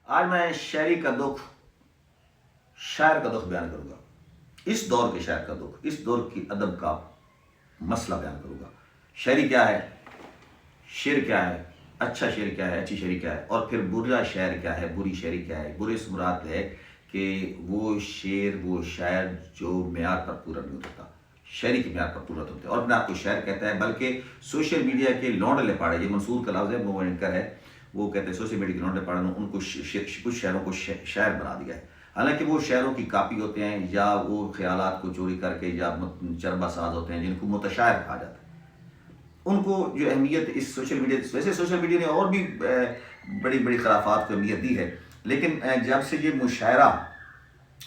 آج میں شاعری کا دکھ، شاعر کا دکھ بیان کروں گا، اس دور کے شاعر کا دکھ، اس دور کی ادب کا مسئلہ بیان کروں گا۔ شاعری کیا ہے، شعر کیا ہے، اچھا شعر کیا ہے، اچھی شاعری کیا ہے، اور پھر برا شعر کیا ہے، بری شاعری کیا ہے۔ برے سے مراد ہے کہ وہ شعر، وہ شاعر جو معیار پر پورا نہیں ہوتا، شاعری کے معیار پر پورا ہوتا ہے اور اپنے آپ کو شاعر کہتا ہے، بلکہ سوشل میڈیا کے لونڈے لپاڑے، یہ منصور کا لفظ ہے، وہ اینکر ہے، وہ کہتے ہیں سوشل میڈیا کے لونڈے لپاڑے نے ان کو کچھ شاعروں کو شاعر بنا دیا ہے، حالانکہ وہ شاعروں کی کاپی ہوتے ہیں، یا وہ خیالات کو چوری کر کے یا چربہ ساز ہوتے ہیں، جن کو متشاعر کہا جاتا ہے۔ ان کو جو اہمیت اس سوشل میڈیا، ویسے سوشل میڈیا نے اور بھی بڑی بڑی خرافات کو اہمیت دی ہے، لیکن جب سے یہ مشاعرہ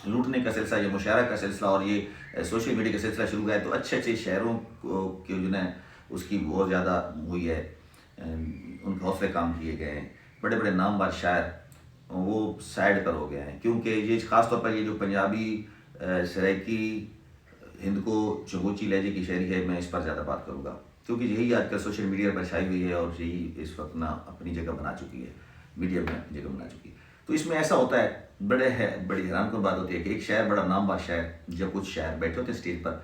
لوٹنے کا سلسلہ، یہ مشاعرہ کا سلسلہ اور یہ سوشل میڈیا کا سلسلہ شروع ہوا ہے، تو اچھے اچھے شاعروں کے جو ہے اس کی بہت زیادہ ہوئی ہے، ان کے حوصلے کام کیے گئے ہیں، بڑے بڑے نامور شاعر وہ سائڈ پر ہو گئے ہیں، کیونکہ یہ خاص طور پر یہ جو پنجابی، سرائکی، ہند کو چبوچی لہجے کی شاعری ہے، میں اس پر زیادہ بات کروں گا، کیونکہ یہی آج کل سوشل میڈیا پر چھائی ہوئی ہے اور یہی اس وقت اپنی جگہ بنا چکی ہے، میڈیا میں اپنی جگہ بنا چکی ہے۔ تو اس میں ایسا ہوتا ہے، بڑی حیران کن بات ہوتی ہے کہ ایک شاعر، بڑا نامور شاعر، جب کچھ شاعر بیٹھے ہوتے ہیں اسٹیج پر،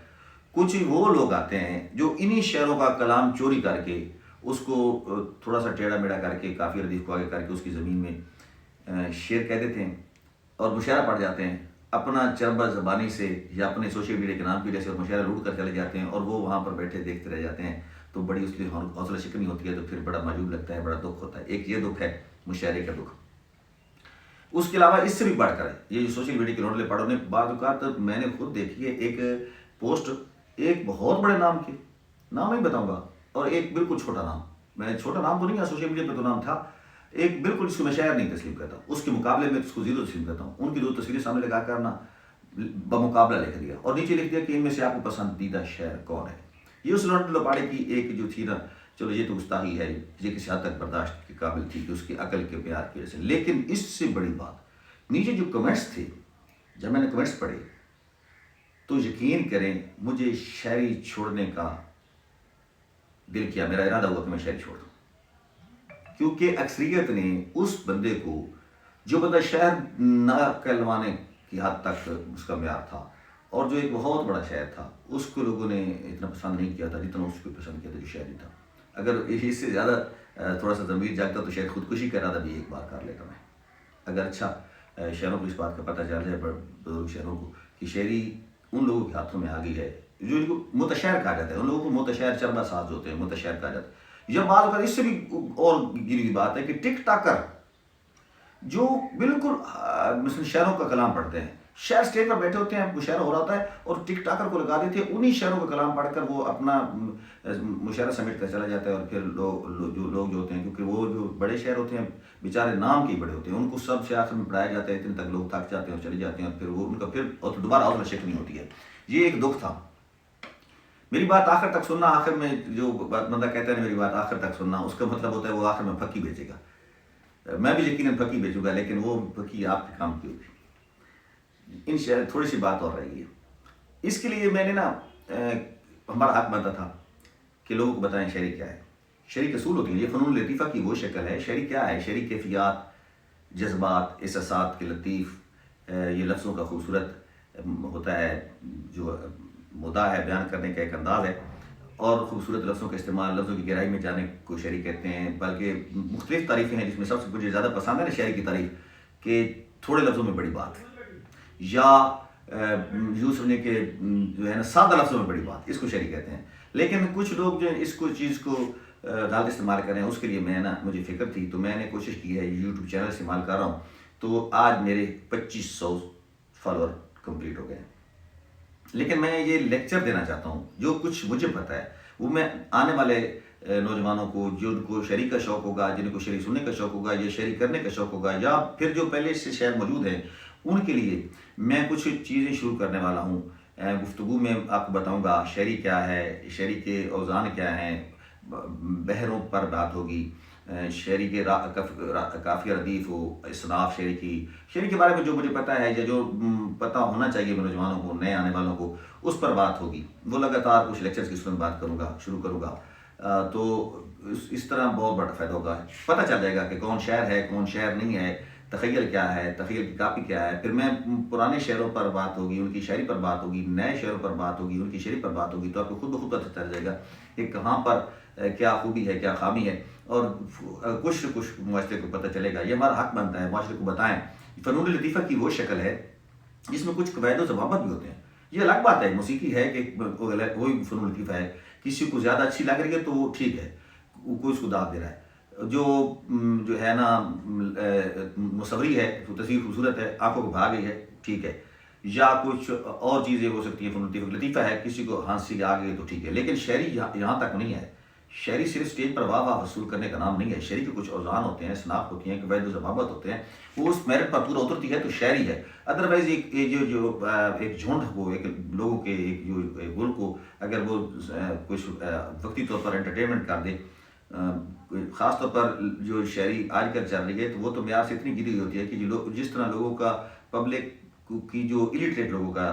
کچھ وہ لوگ آتے ہیں جو انہی شعروں کا کلام چوری کر کے اس کو تھوڑا سا ٹیڑھا میڑھا کر کے، کافی ردیف کو آگے کر کے اس کی زمین میں شعر کہہ دیتے ہیں اور مشاعرہ پڑھ جاتے ہیں، اپنا چربہ زبانی سے یا اپنے سوشل میڈیا کے نام کی وجہ سے مشاعرہ لوٹ کر چلے جاتے ہیں، اور وہ وہاں پر بیٹھے دیکھتے رہ جاتے ہیں، تو بڑی اس کی حوصلہ شکنی ہوتی ہے، تو پھر بڑا معجوب لگتا ہے، بڑا دکھ ہوتا ہے۔ ایک یہ دکھ ہے مشاعرے کا دکھ۔ اس کے علاوہ اس سے بھی بڑھ کر یہ جو سوشل میڈیا کے لوٹلے پڑھوں نے بعض اوقات میں نے خود دیکھی ہے، ایک پوسٹ ایک بہت بڑے نام کی، نام نہیں بتاؤں گا، اور ایک بالکل چھوٹا نام، میں چھوٹا نام تو نہیں ہے، سوشل میڈیا پہ تو نام تھا، ایک بالکل جس کو میں شاعر نہیں تسلیم کرتا، اس کے مقابلے میں اس کو زیرو تسلیم کرتا ہوں، ان کی دو تصویریں سامنے لگا کر نا بمقابلہ لکھ دیا اور نیچے لکھ دیا کہ ان میں سے آپ کو پسندیدہ شاعر کون ہے۔ یہ اس لونڈے لپاڑے کی ایک جو تھی نا، چلو یہ تو گستاخی ہے، یہ کسی حد تک برداشت کے قابل تھی کہ اس کی عقل کے پیار کی وجہ سے، لیکن اس سے بڑی بات نیچے جو کمنٹس تھے، جب میں نے کمنٹس پڑھے تو یقین کریں مجھے شاعری چھوڑنے کا دل کیا، میرا ارادہ ہوا کہ میں شاعری چھوڑ دوں، کیونکہ اکثریت نے اس بندے کو، جو بندہ شاعر نہ کہلوانے کی حد تک اس کا معیار تھا اور جو ایک بہت بڑا شاعر تھا، اس کو لوگوں نے اتنا پسند نہیں کیا تھا جتنا اس کو پسند کیا تھا جو شاعری تھا۔ اگر اس سے زیادہ تھوڑا سا ضمیر جاگتا تو شاید خودکشی کا ارادہ بھی ایک بار کر لیتا میں، اگر اچھا شاعروں کو اس بات کا پتہ چل جائے، بزرگ شاعروں کو، کہ شاعری ان لوگوں کے ہاتھوں میں آ گئی ہے جو ان کو متشاعر کہا جاتا ہے، ان لوگوں کو متشاعر چربہ ساز ہوتے ہیں، متشاعر کہا جاتا ہے۔ یا بات اگر اس سے بھی اور گری ہوئی بات ہے کہ ٹک ٹاکر جو بالکل مثلا شعروں کا کلام پڑھتے ہیں، شعر اسٹیج پر بیٹھے ہوتے ہیں، مشاعرہ ہو رہا ہوتا ہے اور ٹک ٹاکر کو لگا دیتے ہیں، انہی شعروں کا کلام پڑھ کر وہ اپنا مشاعرہ سمیٹ کر چلا جاتا ہے، اور پھر لوگ جو ہوتے ہیں، کیونکہ وہ جو بڑے شعر ہوتے ہیں بیچارے نام کے ہی بڑے ہوتے ہیں، ان کو سب سے آخر میں پڑھایا جاتا ہے، اتنے تک لوگ تھک جاتے ہیں اور چلے جاتے ہیں، اور پھر وہ ان کا پھر دوبارہ حوصلہ شکنی ہوتی ہے۔ یہ ایک دکھ تھا۔ میری بات آخر تک سننا، آخر میں جو بندہ کہتا ہے میری بات آخر تک سننا، اس کا مطلب ہوتا ہے وہ آخر میں پھکی بیچے گا، میں بھی یقیناً پھکی بیچوں گا، لیکن وہ پھکی آپ کے کام کی ہوگی۔ ان شاء تھوڑی سی بات اور رہی ہے، اس کے لیے میں نے نا ہمارا حق بنتا تھا کہ لوگوں کو بتائیں شاعری کیا ہے۔ شاعری کے اصول ہوتی ہیں، یہ فنون لطیفہ کی وہ شکل ہے۔ شاعری کیا ہے؟ شاعری کیفیات، جذبات، احساسات کے لطیف، یہ لفظوں کا خوبصورت ہوتا ہے، جو مدعا ہے، بیان کرنے کا ایک انداز ہے، اور خوبصورت لفظوں کا استعمال، لفظوں کی گہرائی میں جانے کو شاعری کہتے ہیں۔ بلکہ مختلف تعریفیں ہیں، جس میں سب سے مجھے زیادہ پسند ہے نا شاعری کی تعریف کہ تھوڑے لفظوں میں بڑی بات، یا یوں سمجھیں کہ جو ہے نا سادہ لفظوں میں بڑی بات، اس کو شاعری کہتے ہیں۔ لیکن کچھ لوگ جو اس کو چیز کو غلط استعمال کریں، اس کے لیے میں نا مجھے فکر تھی، تو میں نے کوشش کی ہے، یوٹیوب چینل استعمال کر رہا ہوں، تو آج میرے 2500 فالوور کمپلیٹ ہو گئے ہیں۔ لیکن میں یہ لیکچر دینا چاہتا ہوں، جو کچھ مجھے پتہ ہے وہ میں آنے والے نوجوانوں کو، جن کو شاعری کا شوق ہوگا، جن کو شاعری سننے کا شوق ہوگا، یا شاعری کرنے کا شوق ہوگا، یا پھر جو پہلے سے شاعر موجود ہیں، ان کے لیے میں کچھ چیزیں شروع کرنے والا ہوں۔ گفتگو میں آپ کو بتاؤں گا شاعری کیا ہے، شاعری کے اوزان کیا ہیں، بحروں پر بات ہوگی، شاعری کے کافی ردیف ہو، اصناف شاعری کے بارے میں جو مجھے پتہ ہے، یا جو پتہ ہونا چاہیے نوجوانوں کو، نئے آنے والوں کو، اس پر بات ہوگی۔ وہ لگاتار کچھ لیکچرز کی صورت میں بات کروں گا، شروع کروں گا، تو اس طرح بہت بڑا فائدہ ہوگا، پتہ چل جائے گا کہ کون شاعر ہے، کون شاعر نہیں ہے، تخیل کیا ہے، تخیل کی کاپی کیا ہے، پھر میں پرانے شعروں پر بات ہوگی، ان کی شاعری پر بات ہوگی، نئے شعروں پر بات ہوگی، ان کی شاعری پر بات ہوگی، تو آپ کو خود بخود پتہ چل جائے گا کہ کہاں پر کیا خوبی ہے، کیا خامی ہے، اور کچھ معاشرے کو پتہ چلے گا۔ یہ ہمارا حق بنتا ہے معاشرے کو بتائیں۔ فنون لطیفہ کی وہ شکل ہے جس میں کچھ قواعد و ضوابط بھی ہوتے ہیں۔ یہ الگ بات ہے، موسیقی ہے کہ وہی فنون لطیفہ ہے، کسی کو زیادہ اچھی لگ رہی ہے تو وہ ٹھیک ہے، کوئی اس کو داد دے رہا ہے۔ جو ہے نا مصوری ہے، تو تصویر خوبصورت ہے، آنکھوں کو بھا گئی ہے، ٹھیک ہے، یا کچھ اور چیزیں ہو سکتی ہیں، فنون لطیفہ ہے، کسی کو ہنسی آ گئی تو ٹھیک ہے، لیکن شاعری یہاں تک نہیں ہے۔ شاعری صرف اسٹیج پر واہ واہ وصول کرنے کا نام نہیں ہے۔ شاعری کے کچھ اوزان ہوتے ہیں، صناخت ہوتی ہیں، قواعد و ضوابط ہوتے ہیں، وہ اس میرٹ پر پورا اترتی ہے تو شاعری ہے۔ ادروائز ایک جھنڈ کو، ایک لوگوں کے ایک گل کو اگر وہ کچھ وقتی طور پر انٹرٹینمنٹ کر دے، خاص طور پر جو شاعری آج کل چل رہی ہے، تو وہ تو معیار سے اتنی گری ہوئی ہوتی ہے کہ جس طرح لوگوں کا پبلک کی جو الٹریٹ لوگوں کا،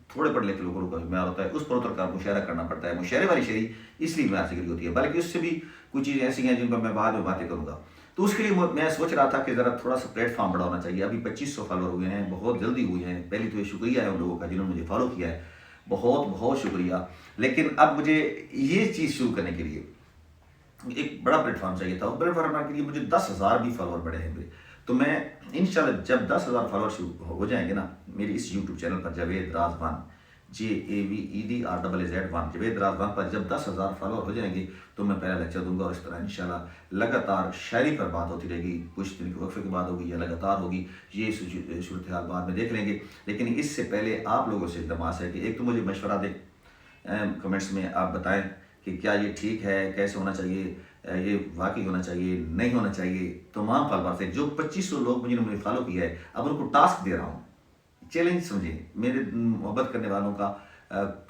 تھوڑے پڑھے لکھے لوگوں کا معیار ہوتا ہے، اس پر اتر کر مشاعرہ کرنا پڑتا ہے۔ مشاعرے والی شاعری اس لیے معیار سے گری ہوتی ہے، بلکہ اس سے بھی کچھ چیزیں ایسی ہیں جن پر میں بعد میں باتیں کروں گا۔ تو اس کے لیے میں سوچ رہا تھا کہ ذرا تھوڑا سا پلیٹ فارم بڑا ہونا چاہیے۔ ابھی 2500 فالوور ہوئے ہیں، بہت جلدی ہوئے ہیں۔ پہلی تو یہ شکریہ ہے ان لوگوں کا جنہوں نے مجھے فالو کیا ہے، بہت بہت شکریہ۔ لیکن اب مجھے یہ چیز شروع کرنے کے لیے ایک بڑا پلیٹ فارم چاہیے تھا۔ اس پلیٹ فارم کے لیے مجھے 10,000 بھی فالوور بڑے ہیں میرے، تو میں انشاءاللہ جب 10,000 فالوور شروع ہو جائیں گے نا میرے اس یوٹیوب چینل پر، جاوید راز 1 JAVEDRAZ1 جاوید راز 1 پر جب 10,000 فالوور ہو جائیں گے تو میں پہلا لیکچر دوں گا، اور اس طرح انشاءاللہ لگاتار شاعری پر بات ہوتی رہے گی۔ کچھ دن کے وقفے کے بعد ہوگی یا لگاتار ہوگی، یہ صورتحال بعد میں دیکھ لیں گے۔ لیکن اس سے پہلے آپ لوگوں سے التماس ہے کہ ایک تو مجھے مشورہ دیں، کمنٹس میں آپ بتائیں کہ کیا یہ ٹھیک ہے، کیسے ہونا چاہیے، یہ واقعی ہونا چاہیے، نہیں ہونا چاہیے۔ تمام فالوور سے جو 2500 لوگ مجھے فالو کیا ہے، اب ان کو ٹاسک دے رہا ہوں، چیلنج سمجھیں، میرے محبت کرنے والوں کا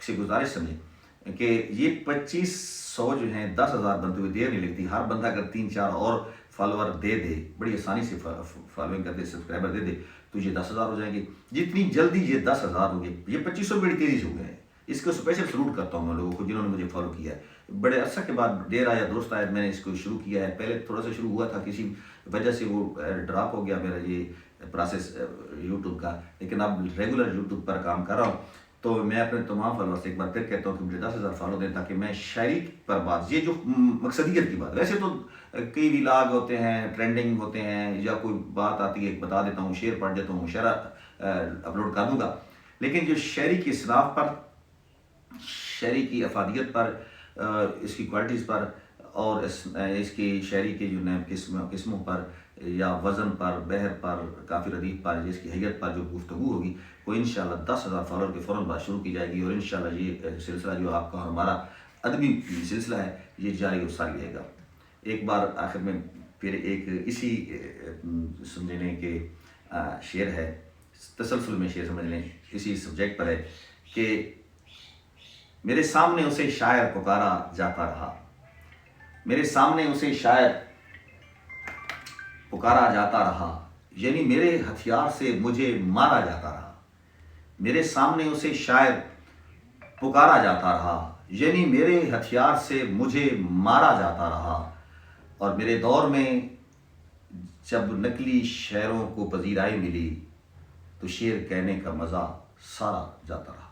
سے گزارش سمجھیں کہ یہ 2500 جو ہیں 10,000 بنتے ہوئے دیر نہیں لگتی۔ ہر بندہ اگر 3-4 اور فالوور دے دے، بڑی آسانی سے فالوئنگ کر دے، سبسکرائبر دے دے، تو یہ 10,000 ہو جائیں گے۔ جتنی جلدی یہ 10,000 ہو گئے، یہ 2500 بڑی تیزی سے ہو گئے ہیں۔ اس کو اسپیشل سلوٹ کرتا ہوں میں لوگوں کو جنہوں نے مجھے فالو کیا ہے۔ بڑے عرصہ کے بعد دیر آیا درست آیا میں نے اس کو شروع کیا ہے۔ پہلے تھوڑا سا شروع ہوا تھا، کسی وجہ سے وہ ڈراپ ہو گیا میرا یہ پروسیس یوٹیوب کا، لیکن اب ریگولر یوٹیوب پر کام کر رہا ہوں۔ تو میں اپنے تمام فالوور سے ایک بار پھر کہتا ہوں کہ مجھے 10,000 فالو دیں تاکہ میں شاعری پر بات، یہ جو مقصدیت کی بات، ویسے تو کئی ولاگ ہوتے ہیں، ٹرینڈنگ ہوتے ہیں، یا کوئی بات آتی ہے بتا دیتا ہوں، شعر پڑھ دیتا ہوں، مشاعرہ اپلوڈ کر دوں گا، لیکن جو شاعری کی اصناف پر، شاعری کی افادیت پر، اس کی کوالٹیز پر، اور اس کی شاعری کے جو نئے قسموں پر، یا وزن پر، بحر پر، کافی ردیف پر، جس کی حیت پر جو گفتگو ہوگی، وہ انشاءاللہ 10,000 فالوور کے فوراً بعد شروع کی جائے گی، اور انشاءاللہ یہ سلسلہ جو آپ کا اور ہمارا ادبی سلسلہ ہے یہ جاری و ساری رہے گا۔ ایک بار آخر میں پھر ایک اسی سمجھنے کے شعر ہے، تسلسل میں شعر سمجھ لیں، اسی سبجیکٹ پر ہے کہ میرے سامنے اسے شاعر پکارا جاتا رہا، میرے سامنے اسے شاعر پکارا جاتا رہا، یعنی میرے ہتھیار سے مجھے مارا جاتا رہا، میرے سامنے اسے شاعر پکارا جاتا رہا، یعنی میرے ہتھیار سے مجھے مارا جاتا رہا، اور میرے دور میں جب نقلی شعروں کو پذیرائی ملی تو شعر کہنے کا مزہ سارا جاتا رہا۔